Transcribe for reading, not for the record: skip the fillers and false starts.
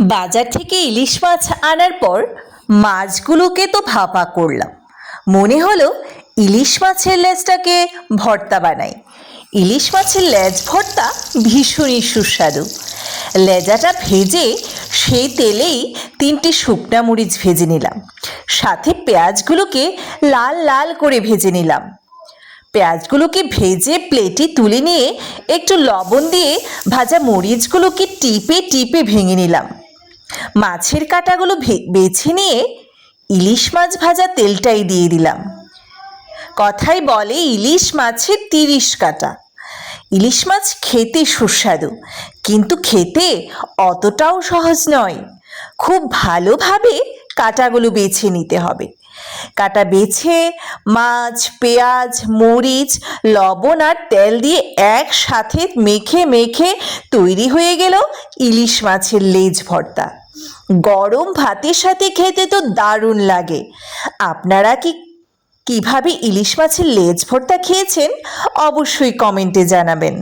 বাজার থেকে ইলিশ মাছ আনার পর মাছগুলোকে তো ভাপা করলাম। মনে হলো ইলিশ মাছের লেজটাকে ভর্তা বানাই। ইলিশ মাছের লেজ ভর্তা ভীষণই সুস্বাদু। লেজাটা ভেজে সেই তেলেই 3টে শুকনা মরিচ ভেজে নিলাম, সাথে পেঁয়াজগুলোকে লাল লাল করে ভেজে নিলাম। পেঁয়াজগুলোকে ভেজে প্লেটে তুলে নিয়ে একটু লবণ দিয়ে ভাজা মরিচগুলোকে টিপে টিপে ভেঙে নিলাম। মাছের কাঁটাগুলো বেছে নিয়ে ইলিশ মাছ ভাজা তেলটাই দিয়ে দিলাম। কথায় বলে ইলিশ মাছের 30 কাঁটা। ইলিশ মাছ খেতে সুস্বাদু, কিন্তু খেতে অতটাও সহজ নয়। খুব ভালোভাবে কাঁটাগুলো বেছে নিতে হবে। কাঁটা বেছে মাছ, পেঁয়াজ, মরিচ, লবণ আর তেল দিয়ে একসাথে মেখে মেখে তৈরি হয়ে গেল ইলিশ মাছের লেজ ভর্তা। গরম ভাতের সাথে খেতে তো দারুণ লাগে। আপনারা কিভাবে ইলিশ মাছের লেজ ভর্তা খেয়েছেন অবশ্যই কমেন্টে জানাবেন।